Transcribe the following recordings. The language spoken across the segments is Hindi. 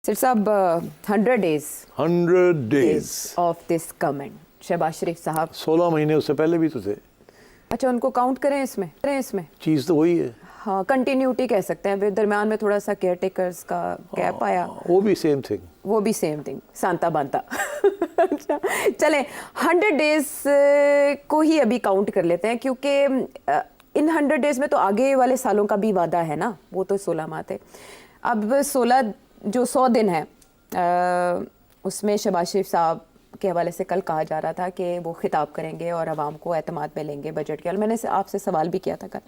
सिर साहब 100 days of this government, Shahbaz Sharif साहब 16 महीने उससे पहले भी तो थे। अच्छा, उनको काउंट करें इसमें चीज़ तो वही है। हाँ, कंटिन्यूटी कह सकते हैं। दरम्यान में थोड़ा सा केयर टेकर्स का गैप आया, वो भी सेम थिंग, सांता बांता। अच्छा, चलें 100 डेज को ही अभी काउंट कर लेते हैं, क्योंकि इन 100 डेज में तो आगे वाले सालों का भी वादा है ना, वो तो 16 माह थे। अब 16 जो 100 दिन है, उसमें शहबाज शरीफ साहब के हवाले से कल कहा जा रहा था कि वो खिताब करेंगे और आवाम को एतमाद में लेंगे बजट के। और मैंने आपसे सवाल भी किया था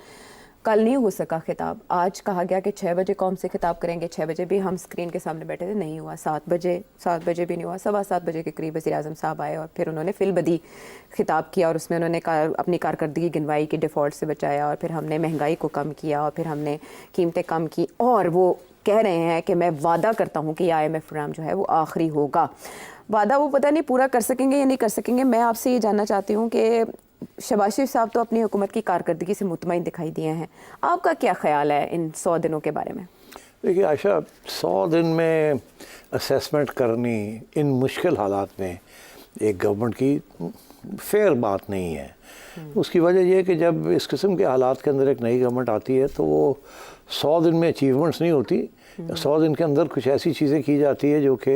कल नहीं हो सका खिताब। आज कहा गया कि 6 बजे कौम से खिताब करेंगे। 6 बजे भी हम स्क्रीन के सामने बैठे थे, नहीं हुआ। 7 बजे भी नहीं हुआ। 7:15 बजे के करीब वज़ीर आज़म साहब आए और फिर उन्होंने फिलबदी खिताब किया और उसमें उन्होंने अपनी कारकर्दगी गिनवाई कि डिफ़ॉल्ट से बचाया, और फिर हमने महंगाई को कम किया, और फिर हमने कीमतें कम की, और वो कह रहे हैं कि मैं वादा करता हूँ कि IMF प्रोग्राम जो है वो आखिरी होगा। वादा वो पता नहीं पूरा कर सकेंगे या नहीं कर सकेंगे। मैं आपसे ये जानना चाहती हूँ कि शहबाज शरीफ साहब तो अपनी हुकूमत की कारकर्दगी से मुतमईन दिखाई दिए हैं, आपका क्या ख्याल है इन 100 दिनों के बारे में? देखिए आशा, 100 दिन में असेसमेंट करनी इन मुश्किल हालात में एक गवर्नमेंट की फेयर बात नहीं है। उसकी वजह यह है कि जब इस किस्म के हालात के अंदर एक नई गवर्नमेंट आती है तो वो 100 दिन में अचीवमेंट्स नहीं होती। 100 दिन के अंदर कुछ ऐसी चीज़ें की जाती है जो कि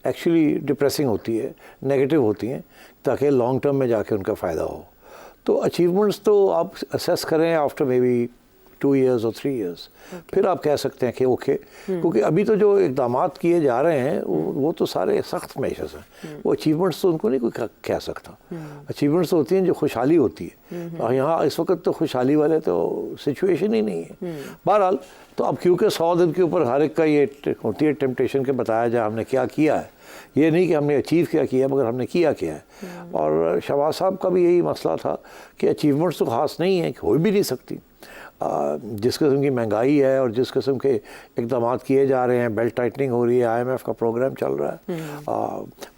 एक्चुअली डिप्रेसिंग होती है, नेगेटिव होती हैं, ताकि लॉन्ग टर्म में जाके उनका फ़ायदा हो। तो अचीवमेंट्स तो आप असेस करें आफ्टर मे बी 2 years और 3 years, फिर आप कह सकते हैं कि ओके। क्योंकि अभी तो जो इक़दामात किए जा रहे हैं वो तो सारे सख्त मेजर्स हैं। वो अचीवमेंट्स तो उनको नहीं कोई कह सकता। अचीवमेंट्स तो होती हैं जो खुशहाली होती है, और यहाँ इस वक्त तो खुशहाली वाले तो सिचुएशन ही नहीं है। बहरहाल, तो अब क्योंकि 100 दिन के ऊपर हर एक का ये होती है टेम्पटेशन के बताया जाए हमने क्या किया है। ये नहीं कि हमने अचीव क्या किया, मगर हमने किया क्या है। और शहबाज साहब का भी यही मसला था कि अचीवमेंट्स तो ख़ास नहीं है, हो भी नहीं सकती। जिस किस्म की महंगाई है और जिस किस्म के इक़दाम किए जा रहे हैं, बेल्ट टाइटनिंग हो रही है, IMF का प्रोग्राम चल रहा है,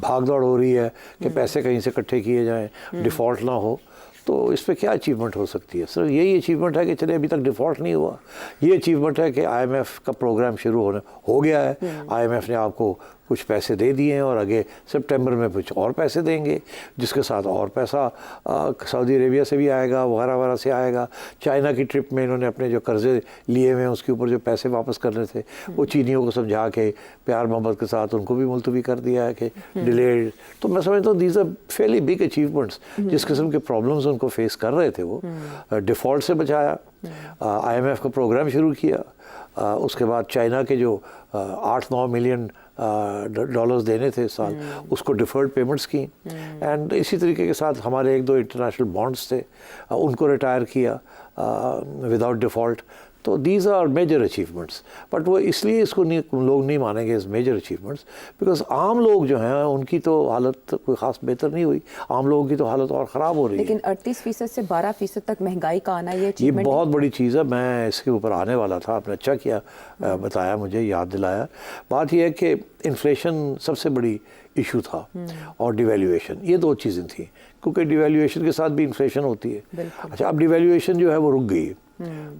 भाग दौड़ हो रही है कि पैसे कहीं से इकट्ठे किए जाएं, डिफ़ॉल्ट ना हो, तो इस पर क्या अचीवमेंट हो सकती है? सिर्फ यही अचीवमेंट है कि चले अभी तक डिफ़ॉल्ट नहीं हुआ। ये अचीवमेंट है कि IMF का प्रोग्राम शुरू हो गया है। IMF ने आपको कुछ पैसे दे दिए हैं और आगे सितंबर में कुछ और पैसे देंगे, जिसके साथ और पैसा सऊदी अरेबिया से भी आएगा, वगैरह वगैरह से आएगा। चाइना की ट्रिप में इन्होंने अपने जो कर्जे लिए हुए हैं उसके ऊपर जो पैसे वापस करने थे वो चीनियों को समझा के प्यार मोहब्बत के साथ उनको भी मुलतवी कर दिया है कि डिलेड। तो मैं समझता हूँ these are fairly big achievements. जिस किस्म के प्रॉब्लम्स उनको फेस कर रहे थे वो डिफ़ॉल्ट से बचाया, IMF का प्रोग्राम शुरू किया, उसके बाद चाइना के जो 8-9 मिलियन डॉलर्स देने थे इस साल, उसको डिफर्ड पेमेंट्स की। एंड इसी तरीके के साथ हमारे 1-2 इंटरनेशनल बॉन्ड्स थे, उनको रिटायर किया विदाउट डिफ़ॉल्ट। तो these are major achievements. But वो इसलिए इसको लोग नहीं मानेंगे एज मेजर अचीवमेंट्स बिकॉज आम लोग जो हैं उनकी तो हालत कोई ख़ास बेहतर नहीं हुई। आम लोगों की तो हालत और ख़राब हो रही है। लेकिन 38% से 12% तक महंगाई का आना, ये बहुत बड़ी चीज़ है। मैं इसके ऊपर आने वाला था, आपने अच्छा किया बताया, मुझे याद दिलाया। बात यह है कि इन्फ्लेशन सबसे बड़ी इशू था और डिवेल्यूएशन, ये 2 चीज़ें थी, क्योंकि डिवेल्यूएशन के साथ भी इन्फ्लेशन होती है। अच्छा, अब डिवेल्यूएशन जो है वो रुक गई,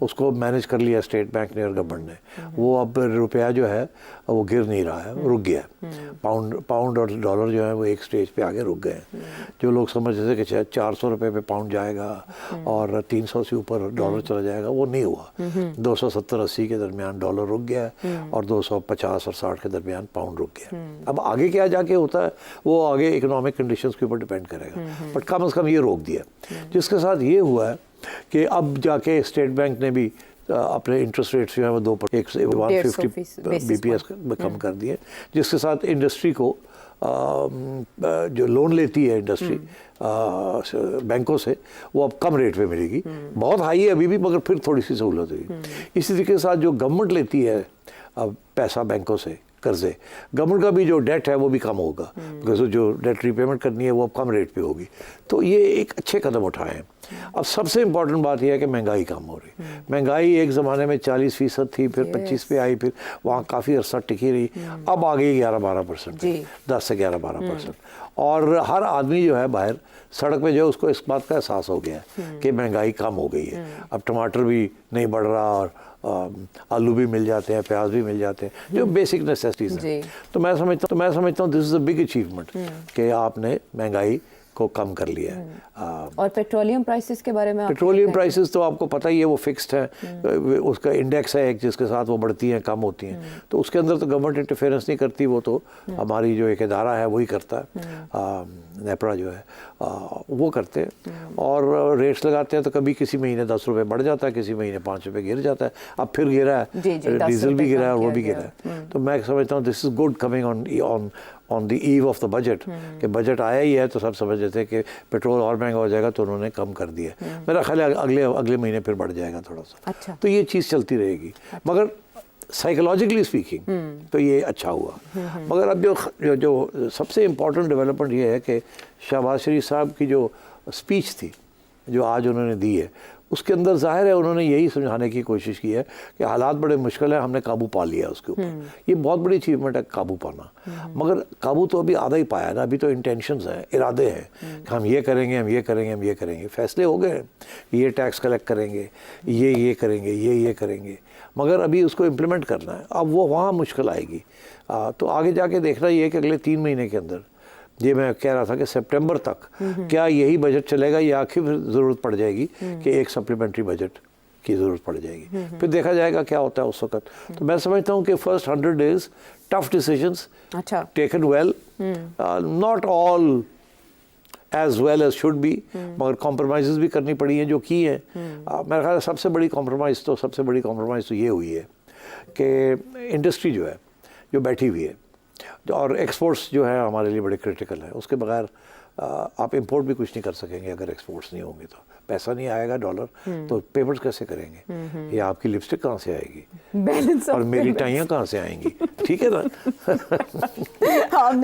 उसको मैनेज कर लिया स्टेट बैंक ने और गवर्नमेंट ने। वो अब रुपया जो है वो गिर नहीं रहा है, रुक गया है। पाउंड और डॉलर जो है वो एक स्टेज पे आगे रुक गए। जो लोग समझ रहे थे कि 400 रुपये पे पाउंड जाएगा और 300 से ऊपर डॉलर चला जाएगा, वो नहीं हुआ। 270-80 के दरमियान डॉलर रुक गया है और 250 और 60 के दरमियान पाउंड रुक गया। अब आगे क्या जाके होता है वो आगे इकोनॉमिक कंडीशंस के ऊपर डिपेंड करेगा, बट कम से कम ये रोक दिया। जिसके साथ ये हुआ है कि अब जाके स्टेट बैंक ने भी अपने इंटरेस्ट रेट्स जो है वो 150 BPS कम कर दिए, जिसके साथ इंडस्ट्री को जो लोन लेती है इंडस्ट्री बैंकों से वो अब कम रेट पे मिलेगी। बहुत हाई है अभी भी, मगर फिर थोड़ी सी सहूलत हुई। इसी तरीके के साथ जो गवर्नमेंट लेती है पैसा बैंकों से, कर्जे, गवर्नमेंट का भी जो डेट है वो भी कम होगा, बिकॉज जो डेट रीपेमेंट करनी है वो अब कम रेट पे होगी। तो ये एक अच्छे कदम उठाए हैं। अब सबसे इम्पोर्टेंट बात यह है कि महंगाई कम हो रही। महंगाई एक ज़माने में 40% थी, फिर 25 पे आई, फिर वहाँ काफ़ी अरसा टिकी रही, अब आ गई 11-12%, 10 से 11-12%। और हर आदमी जो है बाहर सड़क पे जो है उसको इस बात का एहसास हो गया है कि महंगाई कम हो गई है। अब टमाटर भी नहीं बढ़ रहा और आलू भी मिल जाते हैं, प्याज भी मिल जाते हैं, जो बेसिक नेसेसिटीज़ हैं। तो मैं समझता हूँ this is a big achievement कि आपने महंगाई को कम कर लिया है। और पेट्रोलियम प्राइसेस के बारे में पेट्रोलियम प्राइसेस तो आपको पता ही है, वो फिक्स्ड है, उसका इंडेक्स है एक जिसके साथ वो बढ़ती हैं कम होती हैं, तो उसके अंदर तो गवर्नमेंट इंटरफेरेंस नहीं करती, वो तो हमारी जो एक इदारा है वही करता है, नेपरा जो है वो करते हैं और रेट्स लगाते हैं। तो कभी किसी महीने 10 रुपये बढ़ जाता है, किसी महीने 5 रुपये गिर जाता है। अब फिर गिरा है, डीजल भी गिरा है और वो भी गिरा है। तो मैं समझता हूँ this is good coming on the eve of the budget, कि बजट आया ही है तो सब समझ रहे थे कि पेट्रोल और महंगा हो जाएगा, तो उन्होंने कम कर दिया। मेरा ख्याल है अगले महीने फिर बढ़ जाएगा थोड़ा सा। अच्छा। तो ये चीज़ चलती रहेगी, मगर साइकोलॉजिकली स्पीकिंग तो ये अच्छा हुआ। मगर अब जो सबसे इम्पोर्टेंट डेवलपमेंट ये है कि शहबाज शरीफ साहब की जो स्पीच थी जो आज उन्होंने दी है, उसके अंदर जाहिर है उन्होंने यही समझाने की कोशिश की है कि हालात बड़े मुश्किल है, हमने काबू पा लिया उसके ऊपर। ये बहुत बड़ी अचीवमेंट है काबू पाना, मगर काबू तो अभी आधा ही पाया ना, अभी तो इंटेंशंस हैं, इरादे हैं कि हम ये करेंगे, हम ये करेंगे, हम ये करेंगे। फैसले हो गए, ये टैक्स कलेक्ट करेंगे, ये करेंगे, ये करेंगे, मगर अभी उसको इम्प्लीमेंट करना है। अब वो वहाँ मुश्किल आएगी। तो आगे जाके देखना ये है कि अगले 3 महीने के अंदर, ये मैं कह रहा था कि सितंबर तक क्या यही बजट चलेगा या आखिर ज़रूरत पड़ जाएगी कि एक सप्लीमेंट्री बजट की ज़रूरत पड़ जाएगी, फिर देखा जाएगा क्या होता है उस वक्त। तो मैं समझता हूँ कि first 100 days tough decisions taken well, not all as well as should be, मगर कॉम्प्रोमाइज़ भी करनी पड़ी हैं जो की हैं। मेरा ख्याल है सबसे बड़ी कॉम्प्रोमाइज़ तो ये हुई है कि इंडस्ट्री जो है जो बैठी हुई है, और एक्सपोर्ट्स जो है हमारे लिए बड़े क्रिटिकल है। उसके बगैर आप इंपोर्ट भी कुछ नहीं कर सकेंगे। अगर एक्सपोर्ट्स नहीं होंगे तो पैसा नहीं आएगा, डॉलर, तो पेपर्स कैसे करेंगे? या आपकी लिपस्टिक कहाँ से आएगी, बैलेंस और मेरी टाइयाँ कहाँ से आएंगी? ठीक है ना।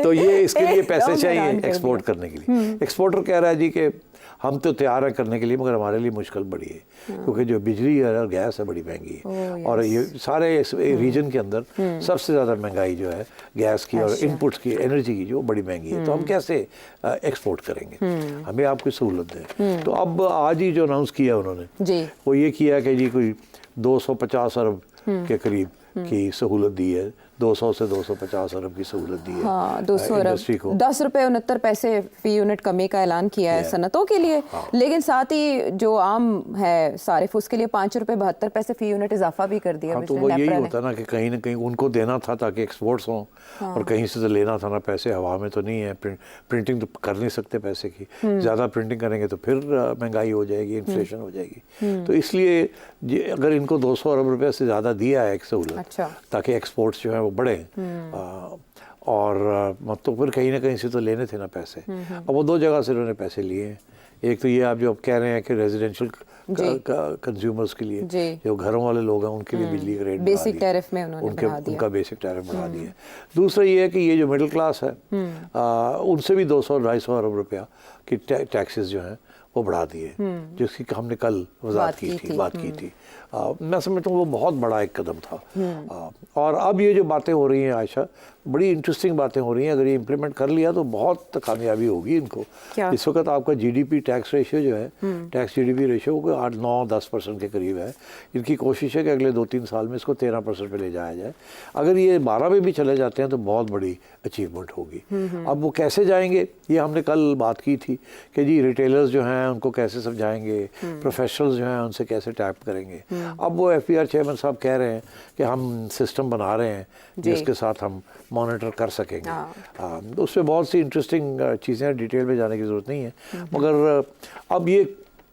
तो ये इसके लिए पैसे चाहिए एक्सपोर्ट करने के लिए। एक्सपोर्टर कह रहा है जी कि हम तो तैयार हैं करने के लिए, मगर हमारे लिए मुश्किल बड़ी है, क्योंकि जो बिजली है और गैस है बड़ी महंगी है। और ये सारे इस रीजन के अंदर सबसे ज़्यादा महंगाई जो है गैस की और इनपुट्स की, एनर्जी की, जो बड़ी महंगी है। तो हम कैसे एक्सपोर्ट करेंगे? हमें आपकी सहूलत दें। तो अब आज ही जो अनाउंस किया उन्होंने, वो ये किया कि जी कोई 250 अरब के करीब की सहूलत दी है, 200 से 250 अरब की सहूलत दी है। हाँ, 200 इंडस्ट्री को 10 रुपये 69 पैसे फी यूनिट कमी का ऐलान किया है सनतों के लिए। लेकिन साथ ही जो आम है सारिफ, उसके लिए 5 रुपये 72 पैसे फी यूनिट इजाफा भी कर दिया। हाँ, तो वो यही होता ना कि कहीं ना कहीं उनको देना था ताकि एक्सपोर्ट्स हों, और कहीं से तो लेना था ना। पैसे हवा में तो नहीं है, प्रिंटिंग तो कर नहीं सकते पैसे की। ज़्यादा प्रिंटिंग करेंगे तो फिर महंगाई हो जाएगी, इन्फ्लेशन हो जाएगी। तो इसलिए अगर इनको 200 अरब रुपये से ज़्यादा दिया है एक सहूलत, ताकि एक्सपोर्ट्स जो है वो बढ़े, और तो फिर कहीं ना कहीं से तो लेने थे ना पैसे। अब वो 2 जगह से उन्होंने पैसे लिए हैं। एक तो ये आप जो अब कह रहे हैं कि रेजिडेंशियल कंज्यूमर्स के लिए, जो घरों वाले लोग हैं उनके लिए बिजली का रेट बेसिक टैरिफ में उन्होंने बढ़ा दिया, उनका बेसिक टैरिफ बढ़ा दिया। दूसरा ये है कि ये जो मिडिल क्लास है उनसे भी 200-250 अरब रुपया की टैक्सेस जो हैं वो बढ़ा दिए, जिसकी हमने कल बात की थी। मैं समझता हूँ वो बहुत बड़ा एक कदम था। और अब ये जो बातें हो रही हैं आयशा, बड़ी इंटरेस्टिंग बातें हो रही हैं। अगर ये इम्प्लीमेंट कर लिया तो बहुत कामयाबी होगी इनको। इस वक्त आपका जीडीपी टैक्स रेशियो जो है, टैक्स जीडीपी रेशियो 8-9-10% के करीब है। इनकी कोशिश है कि अगले 2-3 साल में इसको 13% पे ले जाया जाए। अगर ये 12 में भी चले जाते हैं तो बहुत बड़ी अचीवमेंट होगी। अब वो कैसे जाएंगे, ये हमने कल बात की थी कि जी रिटेलर्स जो हैं उनको कैसे समझाएंगे, प्रोफेशनल्स जो हैं उनसे कैसे टैप करेंगे। अब वो FPR चेयरमैन साहब कह रहे हैं कि हम सिस्टम बना रहे हैं जिसके साथ हम मॉनिटर कर सकेंगे। उसमें बहुत सी इंटरेस्टिंग चीज़ें हैं, डिटेल में जाने की ज़रूरत नहीं है। मगर अब ये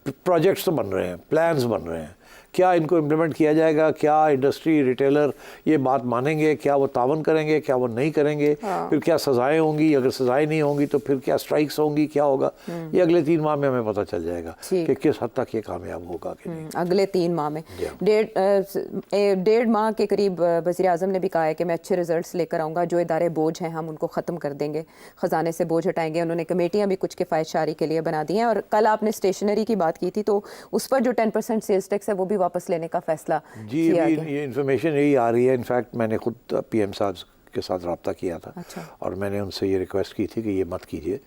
प्रोजेक्ट्स तो बन रहे हैं, प्लान्स बन रहे हैं क्या इनको इम्प्लीमेंट किया जाएगा, क्या इंडस्ट्री रिटेलर ये बात मानेंगे, क्या वो तावन करेंगे, क्या वो नहीं करेंगे, फिर क्या सजाएं होंगी, अगर सजाएं नहीं होंगी तो फिर क्या स्ट्राइक्स होंगी, क्या होगा, ये अगले 3 माह में हमें पता चल जाएगा कि किस हद तक ये कामयाब होगा कि नहीं। अगले 3 माह में 1.5 माह के करीब वज़ीर आज़म ने भी कहा है कि मैं अच्छे रिजल्ट्स लेकर आऊँगा, जो इदारे बोझ हैं हम उनको ख़त्म कर देंगे, ख़जाने से बोझ हटाएंगे। उन्होंने कमेटियाँ भी कुछ किफ़ायतशारी के लिए बना दी हैं। और कल आपने स्टेशनरी की बात की थी, तो उस पर जो 10% सेल्स टैक्स है वो भी वापस लेने का फैसला जी, ये इन्फॉर्मेशन यही आ रही है। इनफैक्ट मैंने खुद PM साहब के साथ रब्ता किया था। अच्छा। और मैंने उनसे ये रिक्वेस्ट की थी कि ये मत कीजिए,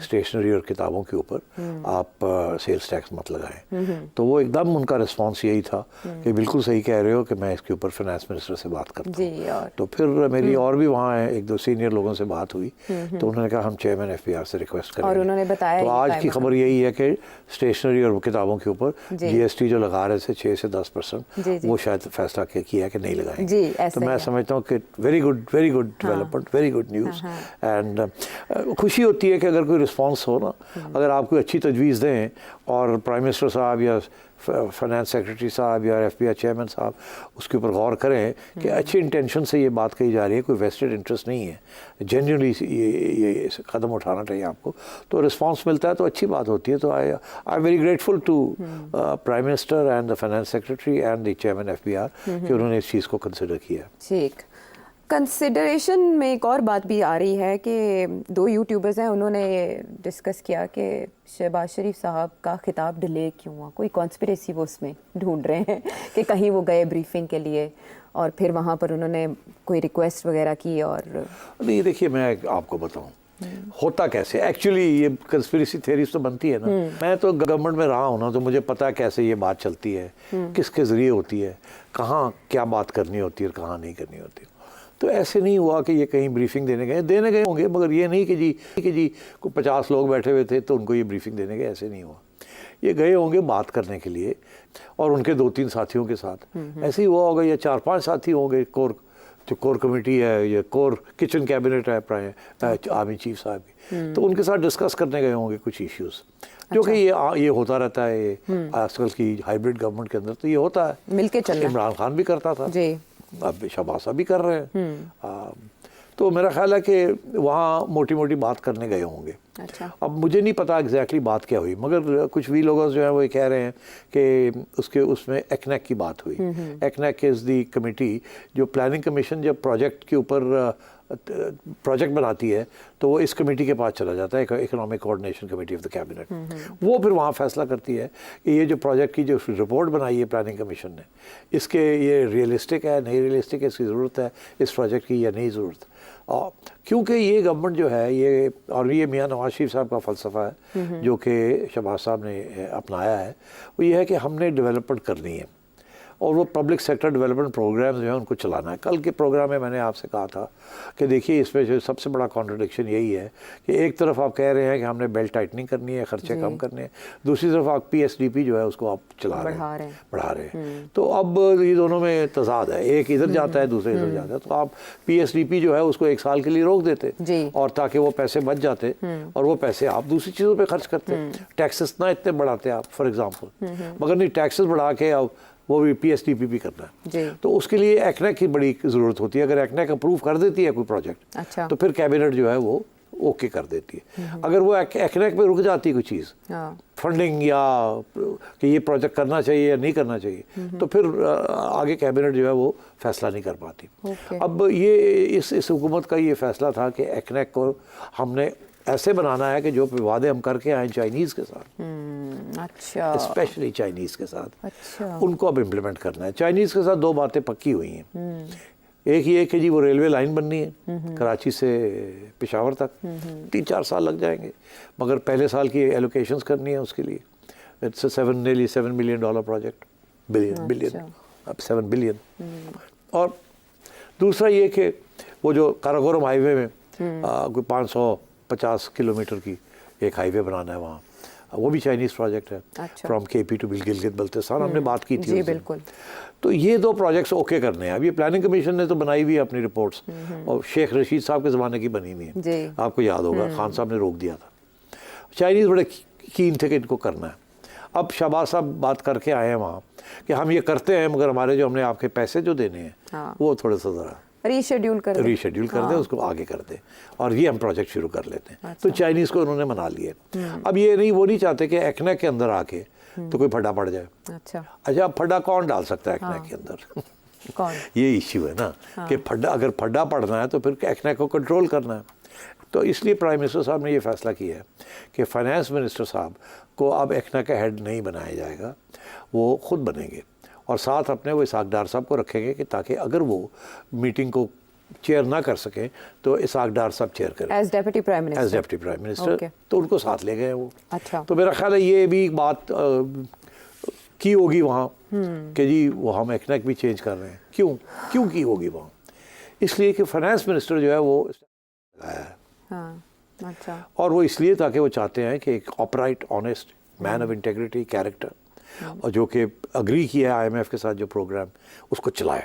स्टेशनरी और किताबों के ऊपर आप सेल्स टैक्स मत लगाएं। तो वो एकदम उनका रिस्पांस यही था कि बिल्कुल सही कह रहे हो कि मैं इसके ऊपर फाइनेंस मिनिस्टर से बात करता हूँ। तो फिर मेरी और भी वहाँ 1-2 सीनियर लोगों से बात हुई, तो उन्होंने कहा हम चेयरमैन FBR से रिक्वेस्ट करेंगे। और उन्होंने बताया तो आज की खबर यही है कि स्टेशनरी और किताबों के ऊपर GST जो लगा रहे थे 6 से 10%, वो शायद फैसला किया कि नहीं लगाएंगे। तो मैं समझता हूँ कि very good development, very good news. And खुशी होती है कि अगर कोई रिस्पांस हो ना, अगर आप कोई अच्छी तजवीज़ दें और प्राइम मिनिस्टर साहब या फाइनेंस सेक्रेटरी साहब या FBR चेयरमैन साहब उसके ऊपर गौर करें कि अच्छी इंटेंशन से ये बात कही जा रही है, कोई वेस्टेड इंटरेस्ट नहीं है, जेन्युइनली ये कदम उठाना चाहिए आपको, तो रिस्पांस मिलता है तो अच्छी बात होती है। तो I am very grateful to prime minister and the finance secretary and the chairman FBR कि उन्होंने इस चीज़ को कंसिडर किया। ठीक, कंसिडरेशन में एक और बात भी आ रही है कि 2 यूट्यूबर्स हैं, उन्होंने डिस्कस किया कि शहबाज शरीफ साहब का खिताब डिले क्यों हुआ, कोई कॉन्स्पिरेसी वो उसमें ढूंढ रहे हैं कि कहीं वो गए ब्रीफिंग के लिए और फिर वहाँ पर उन्होंने कोई रिक्वेस्ट वगैरह की। और नहीं, देखिए मैं आपको बताऊं होता कैसे, एक्चुअली ये कंस्पिरेसी थ्योरीज तो बनती है ना। मैं तो गवर्नमेंट में रहा हूँ ना, तो मुझे पता है कैसे ये बात चलती है, किसके ज़रिए होती है, कहाँ क्या बात करनी होती है और कहाँ नहीं करनी होती। तो ऐसे नहीं हुआ कि ये कहीं ब्रीफिंग देने गए होंगे, मगर ये नहीं कि जी को 50 लोग बैठे हुए थे तो उनको ये ब्रीफिंग देने गए, ऐसे नहीं हुआ। ये गए होंगे बात करने के लिए और उनके 2-3 साथियों के साथ ऐसे ही हुआ होगा, या 4-5 साथी होंगे, कोर कमेटी है, या कोर किचन कैबिनेट है आर्मी चीफ साहब की, तो उनके साथ डिस्कस करने गए होंगे कुछ इश्यूज़, जो कि ये होता रहता है आजकल की हाइब्रिड गवर्नमेंट के अंदर, तो ये होता है, मिलके चलना। इमरान खान भी करता था जी, अब शहबाज साहब भी कर रहे हैं। तो मेरा ख्याल है कि वहाँ मोटी मोटी बात करने गए होंगे। अच्छा। अब मुझे नहीं पता एग्जैक्टली बात क्या हुई, मगर कुछ भी लोग जो है वो ये कह रहे हैं कि उसमें एक्नेक की बात हुई। एक्नेक इज़ दी कमेटी जो प्लानिंग कमीशन जब प्रोजेक्ट के ऊपर प्रोजेक्ट बनाती है तो वो इस कमेटी के पास चला जाता है, economic coordination committee of the cabinet. वो फिर वहाँ फैसला करती है कि ये जो प्रोजेक्ट की जो रिपोर्ट बनाई है प्लानिंग कमीशन ने, इसके ये रियलिस्टिक है नहीं रियलिस्टिक है, इसकी ज़रूरत है इस प्रोजेक्ट की या नहीं ज़रूरत। और क्योंकि ये गवर्नमेंट जो है ये, और ये मियाँ नवाज शरीफ साहब का फ़लसफ़ा है जो कि शहबाज साहब ने अपनाया है, वो ये है कि हमने डेवलपमेंट करनी है और वो पब्लिक सेक्टर डेवलपमेंट प्रोग्राम जो है उनको चलाना है। कल के प्रोग्राम में मैंने आपसे कहा था कि देखिए इसमें जो सबसे बड़ा कॉन्ट्रडिक्शन यही है कि एक तरफ आप कह रहे हैं कि हमने बेल्ट टाइटनिंग करनी है, खर्चे कम करने हैं, दूसरी तरफ आप PSDP जो है उसको आप बढ़ा रहे हैं। तो अब ये दोनों में तजाद है, एक इधर जाता है दूसरे इधर जाता है। तो आप PSDP जो है उसको 1 साल के लिए रोक देते और ताकि वो पैसे बच जाते और वो पैसे आप दूसरी चीज़ों पर खर्च करते, टैक्सेस ना इतने बढ़ाते आप फॉर एग्ज़ाम्पल, मगर नहीं टैक्सेस बढ़ा के अब वो भी PSDP भी करना है। तो उसके लिए एक्नेक की बड़ी ज़रूरत होती है। अगर एक्नेक अप्रूव कर देती है कोई प्रोजेक्ट, अच्छा, तो फिर कैबिनेट जो है वो ओके कर देती है। अगर वो एक्नेक पे रुक जाती है कोई चीज़, फंडिंग या कि ये प्रोजेक्ट करना चाहिए या नहीं करना चाहिए, तो फिर आगे कैबिनेट जो है वो फैसला नहीं कर पाती। अब ये इस हुकूमत का ये फैसला था कि एक्नेक को हमने ऐसे बनाना है कि जो वादे हम करके आए चाइनीज़ के साथ, अच्छा, स्पेशली चाइनीज़ के साथ, अच्छा, उनको अब इम्प्लीमेंट करना है। चाइनीज़ के साथ 2 बातें पक्की हुई हैं। एक ये कि जी वो रेलवे लाइन बननी है कराची से पेशावर तक, 3-4 साल लग जाएंगे, मगर पहले साल की एलोकेशंस करनी है उसके लिए। It's nearly $7 million project, billion अब 7 बिलियन। और दूसरा ये कि वो जो काराकोरम हाईवे में कोई 550 किलोमीटर की एक हाईवे बनाना है वहाँ, वो भी चाइनीज़ प्रोजेक्ट है, from KP to Gilgit Baltistan, हमने बात की थी। जी बिल्कुल। तो ये 2 प्रोजेक्ट्स ओके करने हैं। अब ये प्लानिंग कमीशन ने तो बनाई हुई है अपनी रिपोर्ट्स, और शेख रशीद साहब के ज़माने की बनी हुई है, आपको याद होगा, खान साहब ने रोक दिया था। चाइनीज़ बड़े कीन थे कि इनको करना है। अब शहबाज साहब बात करके आए हैं वहाँ कि हम ये करते हैं मगर हमारे जो हमने आपके पैसे जो देने हैं हाँ। वो थोड़ा सा ज़रा रीशेड्यूल कर दें। रीशेड्यूल कर दें, उसको आगे कर दें और ये हम प्रोजेक्ट शुरू कर लेते हैं। तो चाइनीज़ को उन्होंने मना लिया। अब ये नहीं, वो नहीं चाहते कि एक्नेक के अंदर आके तो कोई फड्डा पड़ जाए। अच्छा, अब फड्डा कौन डाल सकता है एक्नेक के अंदर? कौन? ये इश्यू है ना कि फड्डा, अगर फड्डा पड़ना है तो फिर एक्नेक को कंट्रोल करना है। तो इसलिए प्राइम मिनिस्टर साहब ने ये फैसला किया है कि फाइनेंस मिनिस्टर साहब को अब एक्नेक का हेड नहीं बनाया जाएगा, वो खुद बनेंगे और साथ अपने वो इसाक डार साहब को रखेंगे कि ताकि अगर वो मीटिंग को चेयर ना कर सकें तो इसाक डार साहब चेयर करें as deputy prime minister. As deputy prime minister. तो उनको साथ ले गए वो। अच्छा। तो मेरा ख्याल है ये भी बात की होगी वहाँ कि जी वो हम एक्नेक भी चेंज कर रहे हैं। क्यों की होगी वहाँ? इसलिए कि फाइनेंस मिनिस्टर जो है वो लगाया है। हाँ, अच्छा। और वो इसलिए ताकि वो चाहते हैं कि एक upright honest man of integrity character और जो कि अग्री किया है IMF के साथ जो प्रोग्राम उसको चलाए।